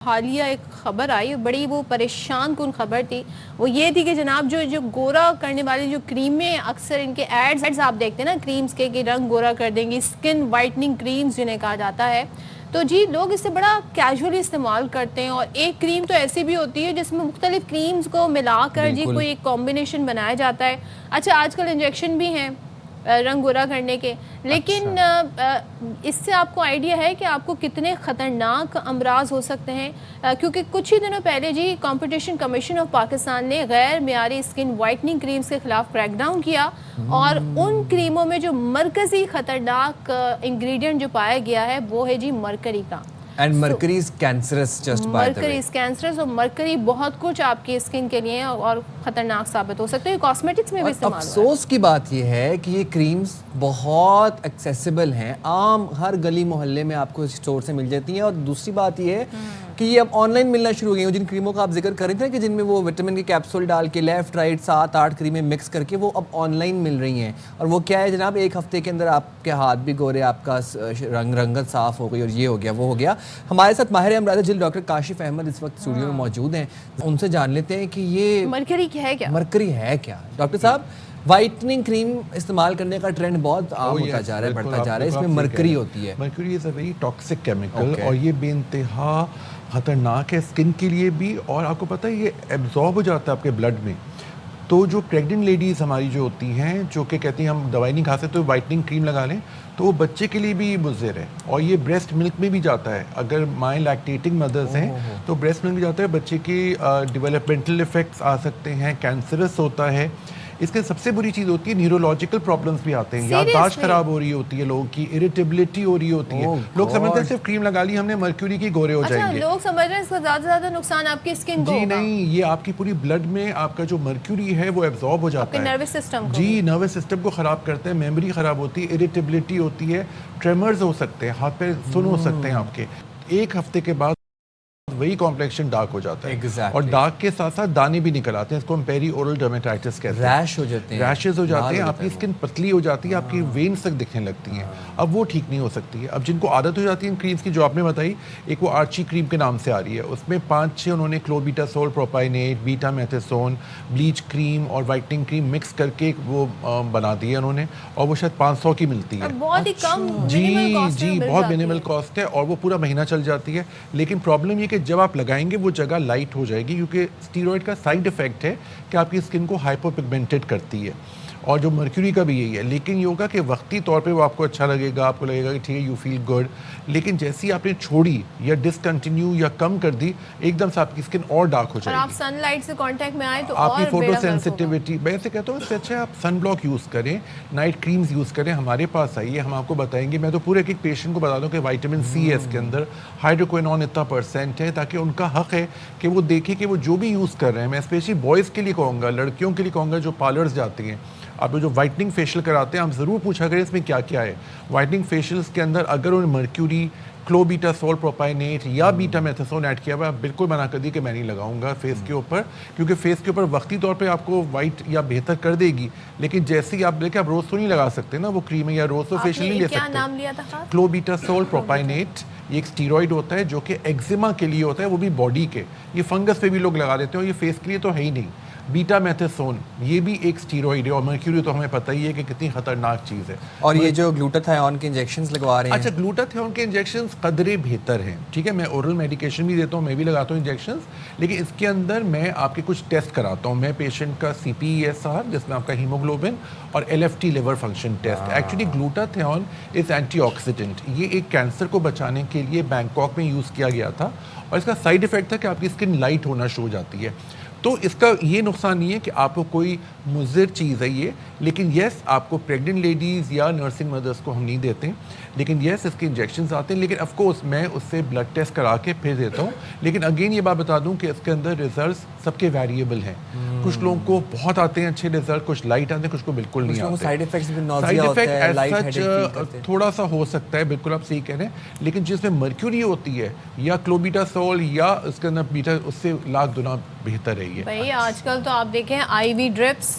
حالیہ ایک خبر آئی، بڑی وہ پریشان کن خبر تھی. وہ یہ تھی کہ جناب جو گورا کرنے والی جو کریمیں اکثر ان کے ایڈز آپ دیکھتے ہیں نا کریمز کے کہ رنگ گورا کر دیں گی، سکن وائٹننگ کریمز جنہیں کہا جاتا ہے، تو جی لوگ اسے بڑا کیجولی استعمال کرتے ہیں. اور ایک کریم تو ایسی بھی ہوتی ہے جس میں مختلف کریمز کو ملا کر جی کوئی ایک کمبینیشن بنایا جاتا ہے. اچھا آج کل انجیکشن بھی ہیں رنگ گورا کرنے کے، لیکن اس سے آپ کو آئیڈیا ہے کہ آپ کو کتنے خطرناک امراض ہو سکتے ہیں. کیونکہ کچھ ہی دنوں پہلے جی کمپٹیشن کمیشن آف پاکستان نے غیر معیاری سکن وائٹننگ کریمز کے خلاف کریک ڈاؤن کیا، اور ان کریموں میں جو مرکزی خطرناک انگریڈینٹ جو پایا گیا ہے وہ ہے جی مرکری کا. And mercury is cancerous, just by the way. Mercury is cancerous, اور مرکری بہت کچھ آپ کی اسکن کے لیے اور خطرناک ثابت ہو سکتے ہیں. کاسمیٹکس میں بھی استعمال ہوا ہے. افسوس کی بات یہ ہے کہ یہ کریمز بہت ایکسیسیبل ہیں، عام ہر گلی محلے میں آپ کو اسٹور سے مل جاتی ہیں. اور دوسری بات یہ ہے کہ یہ اب آن لائن ملنا شروع ہو گئی ہیں. جن کریموں کا آپ ذکر کر رہے تھے کہ جن میں وہ وٹامن کے کیپسول ڈال کے لیفٹ رائٹ 7-8 کریمیں مکس کر کے وہ اب آن لائن مل رہی ہیں. اور وہ کیا ہے جناب، ایک ہفتے کے اندر آپ کے ہاتھ بھی گورے، آپ کا رنگت صاف ہو گئی، اور یہ ہو گیا وہ ہو گیا. ہمارے ساتھ ماہر امراض جلد ڈاکٹر کاشف احمد اس وقت اسٹوڈیو میں موجود ہیں. ان سے جان لیتے ہیں کہ یہ مرکری ہے کیا. مرکری ہے کیا. ڈاکٹر صاحب، وائٹننگ کریم استعمال کرنے کا ٹرینڈ بہت عام ہوتا جا رہا ہے، بڑھتا جا رہا ہے. اس میں مرکری ہوتی ہے. Mercury is a very toxic chemical, اور یہ بے انتہا خطرناک ہے اسکن کے لیے بھی. اور آپ کو پتہ ہے یہ ایبزارب ہو جاتا ہے آپ کے بلڈ میں. تو جو پریگننٹ لیڈیز ہماری جو ہوتی ہیں جو کہ کہتی ہیں ہم دوائی نہیں کھا سکتے تو وائٹننگ کریم لگا لیں، تو وہ بچے کے لیے بھی مضر ہے. اور یہ بریسٹ ملک میں بھی جاتا ہے. اگر مائیں لیکٹیٹنگ مدرز ہیں تو بریسٹ ملک بھی جاتا ہے. بچے کی ڈیولپمنٹل ایفیکٹس آ سکتے ہیں، کینسرس ہوتا ہے. اس کے سب سے بری چیز ہوتی ہے نیورولوجیکل پرابلمس بھی آتے ہیں. یادداشت خراب ہو رہی ہوتی ہے لوگوں کی، اریٹیبلٹی ہو رہی ہوتی ہے. لوگ سمجھتے ہیں صرف کریم لگا لی ہم نے مرکیوری کی گورے ہو جائیں گے. لوگ سمجھ رہے ہیں اس کا زیادہ سے زیادہ نقصان آپ کی اسکن کو جی نہیں، یہ آپ کی پوری بلڈ میں آپ کا جو مرکیوری ہے وہ ایبزارب ہو جاتا ہے. نروس سسٹم کو جی نروس سسٹم کو خراب کرتا ہے، میموری خراب ہوتی ہے، اریٹیبلٹی ہوتی ہے، ٹریمرز ہو سکتے ہیں، ہاتھ پہ سن ہو سکتے ہیں آپ کے. ایک ہفتے کے بعد وہی کمپلیکشن ڈارک ہو جاتا ہے. اور ڈارک کے ساتھ ساتھ دانے بھی نکل آتے ہیں. اس کو ہم پیری اورل ڈرمیٹائٹس کہتے ہیں. ریش ہو جاتے ہیں، ریشز ہو جاتے ہیں، آپ کی اسکن پتلی ہو جاتی ہے، آپ کی وینز تک دکھنے لگتی ہیں. اب وہ ٹھیک نہیں ہو سکتی ہے. اب جن کو عادت ہو جاتی ہے ان کریمز کی جو آپ نے بتائی، ایک وہ آرچی کریم کے نام سے آ رہی ہے، اس میں 5-6 انہوں نے کلوبیٹاسول، پروپائنیٹ، بیٹا میتھسون، بلیچ کریم اور وائٹننگ کریم مکس کر کے وہ بنا دی ہے انہوں نے. اور وہ شاید 500 کی ملتی ہے. بہت ہی کم. جی بہت مینیمل کاسٹ ہے، اور وہ پورا مہینہ چل جاتی ہے. لیکن پرابلم یہ کہ جب آپ لگائیں گے وہ جگہ لائٹ ہو جائے گی، کیونکہ اسٹیرائڈ کا سائیڈ ایفیکٹ ہے کہ آپ کی اسکن کو ہائپو پگمنٹڈ کرتی ہے. اور جو مرکیوری کا بھی یہی ہے. لیکن یہ ہوگا کہ وقتی طور پہ وہ آپ کو اچھا لگے گا، آپ کو لگے گا کہ ٹھیک ہے یو فیل گڈ. لیکن جیسی آپ نے چھوڑی یا ڈسکنٹینیو یا کم کر دی، ایک دم سے آپ کی اسکن اور ڈارک ہو جائے گی. آپ سن لائٹ سے کانٹیکٹ میں آئے تو آپ کی فوٹو سینسٹیوٹی، میں سے کہتا ہوں اس سے اچھا آپ سن بلاک یوز کریں، نائٹ کریمز یوز کریں. ہمارے پاس آئیے، ہم آپ کو بتائیں گے. میں تو پورے ایک پیشنٹ کو بتا دوں کہ وائٹامن سی ہے اس کے اندر، ہائیڈروکوینون اتنا % ہے، تاکہ ان کا حق ہے کہ وہ دیکھیں کہ وہ جو بھی یوز کر رہے ہیں. میں اسپیشلی بوائز کے لیے کہوں گا، لڑکیوں کے لیے کہوں گا جو پارلرز جاتی ہیں، آپ جو وائٹننگ فیشیل کراتے ہیں آپ ضرور پوچھا کریں اس میں کیا کیا ہے. وائٹننگ فیشیلز کے اندر اگر انہوں نے مرکیوری، کلوبیٹاسول، پروپائنیٹ یا بیٹا میتھسون ایڈ کیا ہوا ہے، بالکل منع کر دی کہ میں نہیں لگاؤں گا فیس کے اوپر. کیونکہ فیس کے اوپر وقتی طور پہ آپ کو وائٹ یا بہتر کر دے گی، لیکن جیسے ہی آپ لے کے آپ روز تو نہیں لگا سکتے نا وہ کریم، یا روز تو فیشیل نہیں لے سکتے. کیا نام لیا تھا؟ کلوبیٹاسول پروپائنیٹ. یہ ایک اسٹیرائڈ ہوتا ہے جو کہ ایگزیما کے لیے ہوتا ہے، وہ بھی باڈی کے. یہ فنگس پہ بھی لوگ لگا دیتے ہیں، اور یہ فیس کے لیے تو ہے ہی نہیں. بیٹا میتھسون یہ بھی ایک اسٹیرائڈ ہے. اور مرکیوری تو ہمیں پتہ ہی ہے کہ کتنی خطرناک چیز ہے. اور یہ جو گلوٹاتھیون کے انجیکشنز لگوا رہے ہیں، اچھا گلوٹاتھیون کے انجیکشنز قدرے بہتر ہیں، ٹھیک ہے. میں اورل میڈیکیشن بھی دیتا ہوں، میں بھی لگاتا ہوں انجیکشنز. لیکن اس کے اندر میں آپ کے کچھ ٹیسٹ کراتا ہوں. میں پیشنٹ کا CPESR، جس میں آپ کا ہیموگلوبن، اور LFT liver function test. Actually glutathione is antioxidant. یہ ایک کینسر کو بچانے کے لیے بینکاک میں یوز کیا گیا تھا. اور اس کا سائیڈ ایفیکٹ تھا کہ آپ کی اسکن لائٹ ہونا شروع ہو جاتی ہے. تو اس کا یہ نقصان نہیں ہے کہ آپ کو کوئی مضر چیز ہے یہ. لیکن یس آپ کو پریگننٹ لیڈیز یا نرسنگ مدرس کو ہم نہیں دیتے. لیکن یس اس کے انجیکشنز آتے ہیں. لیکن آف کورس میں اس سے بلڈ ٹیسٹ کرا کے پھر دیتا ہوں. لیکن اگین یہ بات بتا دوں کہ اس کے اندر ریزلٹس سب کے ویریبل ہیں. کچھ لوگوں کو بہت آتے ہیں اچھے ریزلٹ، کچھ لائٹ آتے ہیں، کچھ کو بالکل نہیں آتے. سائیڈ ایفیکٹس بھی سائیڈ ایفیکٹ سچ تھوڑا سا ہو سکتا ہے، بالکل آپ صحیح کہہ رہے ہیں. لیکن جس میں مرکیوری ہوتی ہے یا کلوبیٹاسول یا اس کے اندر بیٹا، اس سے لاکھ گنا بہتر ہے یہ. بھائی آج کل تو آپ دیکھیں IV ڈرپس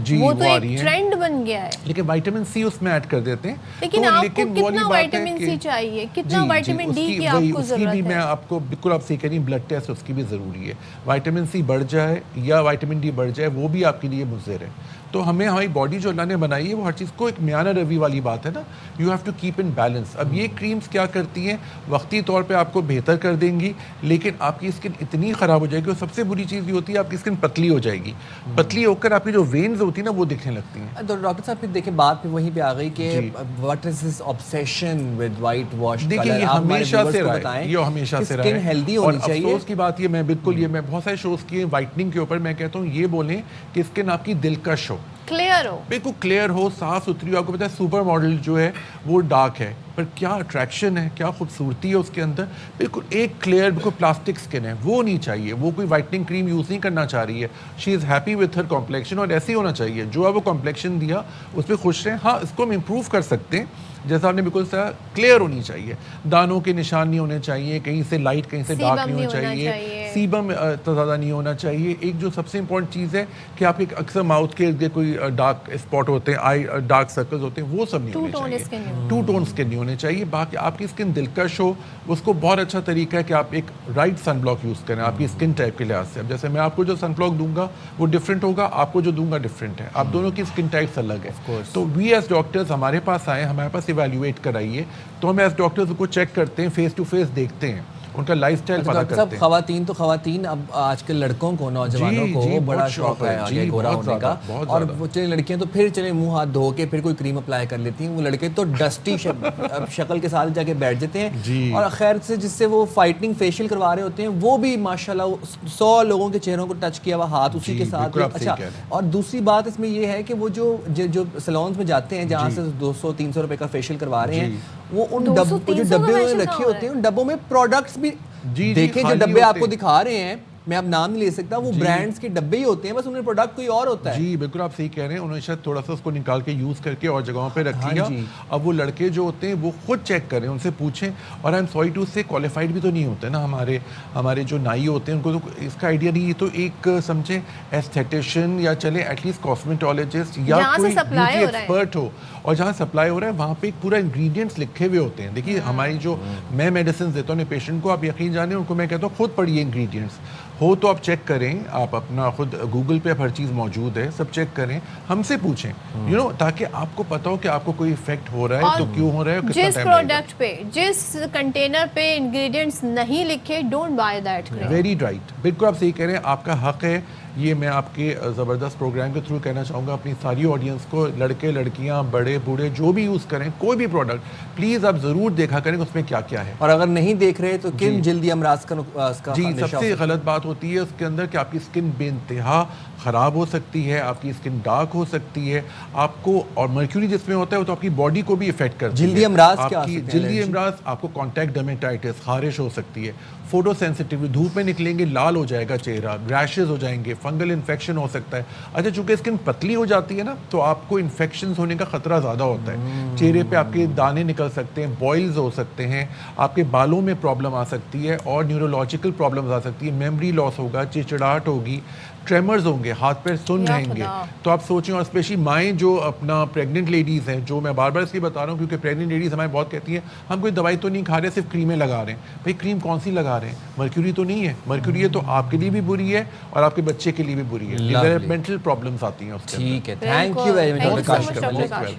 جی وہ تو آ ایک رہی ہیں، ٹرینڈ بن گیا ہے. لیکن وائٹامن سی اس میں ایڈ کر دیتے ہیں. لیکن تو آپ کو لیکن وہ والی کتنا بات ہے وائٹامن کہ سی چاہیے, کتنا جی وائٹامن اس ڈی کی کی آپ وہی کو اس کی بھی ضرورت میں ہے؟ آپ کو بالکل آپ صحیح کہہ رہی ہیں, بلڈ ٹیسٹ اس کی بھی ضروری ہے. وائٹامن سی بڑھ جائے یا وائٹامن ڈی بڑھ جائے وہ بھی آپ کے لیے مضر ہے. تو ہمیں ہماری باڈی جو اللہ نے بنائی ہے وہ ہر چیز کو ایک میانہ روی والی بات ہے نا, you have to keep in balance. اب یہ کریمز کیا کرتی ہیں, وقتی طور پہ آپ کو بہتر کر دیں گی, لیکن آپ کی اسکن اتنی خراب ہو جائے گی. اور سب سے بری چیز یہ ہوتی ہے آپ کی اسکن پتلی ہو جائے گی, پتلی ہو کر آپ کی جو وینز ہوتی ہیں نا وہ دکھنے لگتی ہیں. تو ڈاکٹر صاحب پھر دیکھیں بات پہ وہیں پہ آ گئی کہ what is this obsession with white wash دیکھیے color. یہ آپ ہمارے ہمیشہ viewers سے کو رہا بتائیں ہے, یہ ہمیشہ کہ سے رہا skin ہے. healthy اور ہونی چاہیے. افسوس کی بات یہ میں بالکل یہ میں بہت سارے شوز کیے وائٹننگ کے اوپر, میں کہتا ہوں یہ بولیں کہ اسکن آپ کی دلکش ہو, کلیئر ہو, بالکل کلیئر ہو, صاف ستھری ہو. آپ کو پتا ہے سپر ماڈل جو ہے وہ ڈارک ہے, پر کیا اٹریکشن ہے, کیا خوبصورتی ہے اس کے اندر. بالکل ایک کلیئر بالکل پلاسٹک اسکن ہے, وہ نہیں چاہیے. وہ کوئی وائٹننگ کریم یوز نہیں کرنا چاہ رہی ہے, she is happy with her complexion. اور ایسے ہی ہونا چاہیے, جو ہے وہ کمپلیکشن دیا اس پہ خوش رہیں. ہاں اس کو ہم امپروو کر سکتے ہیں, جیسا آپ نے بالکل کہا کلیئر ہونی چاہیے, دانوں کے نشان نہیں ہونے چاہیے, کہیں سے لائٹ کہیں سے ڈارک نہیں ہونا چاہیے, سیبم اتنا زیادہ نہیں ہونا چاہیے. ایک جو سب سے امپورٹنٹ چیز ہے کہ آپ کے اکثر ماؤتھ کے ارد کوئی ڈارک اسپاٹ ہوتے ہیں, آئی ڈارک سرکلز ہوتے ہیں, وہ سب نہیں ہونے چاہیے. ٹو ٹون اسکن نہیں ہونے چاہیے. باقی آپ کی اسکن دلکش ہو, اس کو بہت اچھا طریقہ ہے کہ آپ ایک رائٹ سن بلاک یوز کریں آپ کی اسکن ٹائپ کے لحاظ سے. اب جیسے میں آپ کو جو سن بلاک دوں گا وہ ڈفرینٹ ہوگا, آپ کو جو دوں گا ڈفرینٹ ہے, آپ دونوں کی اسکن ٹائپس الگ ہے. تو وی ایز ڈاکٹرز ہمارے پاس آئیں, ہمارے پاس ایویلیویٹ کرائیے, تو ہم ایز ڈاکٹرز کو چیک کرتے ہیں, فیس ٹو فیس دیکھتے ہیں, ان کا لائف اسٹائل پتہ کرتے ہیں. خواتین تو خواتین, اب آج کل لڑکوں کو, نوجوانوں کو بڑا شوق ہے آگے گورا ہونے کا. اور وہ چلے لڑکیاں تو پھر چلے منہ ہاتھ دھو کے پھر کوئی کریم اپلائی کر لیتی ہیں, وہ لڑکے تو ڈسٹی شکل کے ساتھ جا کے بیٹھ جاتے ہیں. اور خیر سے جس سے وہ فائٹنگ فیشیل کروا رہے ہوتے ہیں وہ بھی ماشاءاللہ 100 لوگوں کے چہروں کو ٹچ کیا ہوا ہاتھ اسی کے ساتھ. اچھا, اور دوسری بات اس میں یہ ہے کہ وہ جو سیلونز میں جاتے ہیں جہاں سے 200-300 روپے کا فیشیل کروا رہے ہیں, وہ ان ڈبوں جو ڈبے رکھے ہوتے ہیں ان ڈبوں میں پروڈکٹس بھی دیکھیں, جو ڈبے آپ کو دکھا رہے ہیں, میں اب نام نہیں لے سکتا, وہ برانڈز کے ڈبے ہی ہوتے ہیں, بس ان میں پروڈکٹ کوئی اور ہوتا ہے. جی بالکل آپ صحیح کہہ رہے ہیں, انہوں نے شاید تھوڑا سا اس کو نکال کے یوز کر کے اور جگہوں پہ رکھ لیا. اب وہ لڑکے جو ہوتے ہیں وہ خود چیک کریں, ان سے پوچھیں. اور آئی ایم سوری ٹو سے کوالیفائڈ بھی تو نہیں ہوتے نا ہمارے جو نائی ہوتے ہیں, ان کو تو اس کا آئیڈیا نہیں. یہ تو ایک سمجھیں ایستھیٹیشین یا چلے ایٹ لیسٹ کاسمیٹولوجسٹ یا کوئی بیوٹی ایکسپرٹ ہو, اور جہاں سپلائی ہو رہا ہے وہاں پہ ایک پورا انگریڈینٹس لکھے ہوئے ہوتے ہیں. دیکھیے ہماری جو میں میڈیسنز دیتا ہوں اپنے پیشنٹ کو, آپ یقین جانیں ان کو میں کہتا ہوں خود پڑھیے انگریڈینٹس, ہو تو آپ چیک کریں, آپ اپنا خود گوگل پہ ہر چیز موجود ہے, سب چیک کریں, ہم سے پوچھیں, یو نو, تاکہ آپ کو پتہ ہو کہ آپ کو کوئی افیکٹ ہو رہا ہے تو کیوں ہو رہا ہے, جس پروڈکٹ پہ جس کنٹینر پہ انگریڈینٹس نہیں لکھے don't buy that. Very right, بالکل آپ صحیح کہہ رہے ہیں, آپ کا حق ہے. یہ میں آپ کے زبردست پروگرام کے تھرو کہنا چاہوں گا اپنی ساری آڈینس کو, لڑکے لڑکیاں بڑے بوڑھے جو بھی یوز کریں کوئی بھی پروڈکٹ, پلیز آپ ضرور دیکھا کریں اس میں کیا کیا ہے. اور اگر نہیں دیکھ رہے تو کن جلدی امراض کا جی سب سے غلط بات ہوتی ہے اس کے اندر کہ آپ کی اسکن بے انتہا خراب ہو سکتی ہے, آپ کی اسکن ڈارک ہو سکتی ہے آپ کو, اور مرکیوری جس میں ہوتا ہے وہ تو آپ کی باڈی کو بھی افیکٹ کرتی ہے. جلدی امراض کیا جلدی امراض آپ کو کانٹیکٹ ڈرمیٹائٹس, خارش ہو سکتی ہے, فوٹو سینسٹیو, دھوپ میں نکلیں گے لال ہو جائے گا چہرہ, ریشز ہو جائیں گے, فنگل انفیکشن ہو سکتا ہے. اچھا چونکہ اسکن پتلی ہو جاتی ہے نا تو آپ کو انفیکشنز ہونے کا خطرہ زیادہ ہوتا ہے. چہرے پہ آپ کے دانے نکل سکتے ہیں, بوائلز ہو سکتے ہیں, آپ کے بالوں میں پرابلم آ سکتی ہے, اور نیورولوجیکل پرابلمز آ سکتی ہے, میموری لاس ہوگا, چڑچڑاہٹ ہوگی, ٹریمرز ہوں گے, ہاتھ پیر سن رہیں گے. تو آپ سوچیں, اور اسپیشلی مائیں جو اپنا پریگننٹ لیڈیز ہیں, جو میں بار بار اس لیے بتا رہا ہوں کیونکہ پریگننٹ لیڈیز ہمیں بہت کہتی ہیں ہم کوئی دوائی تو نہیں کھا رہے, صرف کریمیں لگا رہے ہیں. بھائی کریم کون سی لگا رہے ہیں, مرکیوری تو نہیں ہے, مرکیوری ہے تو آپ کے لیے بھی بری ہے اور آپ کے بچے کے لیے بھی بری ہے, ڈیولپمنٹل پرابلمس آتی ہیں اس کے. ٹھیک ہے, تھینک یو ویری مچ.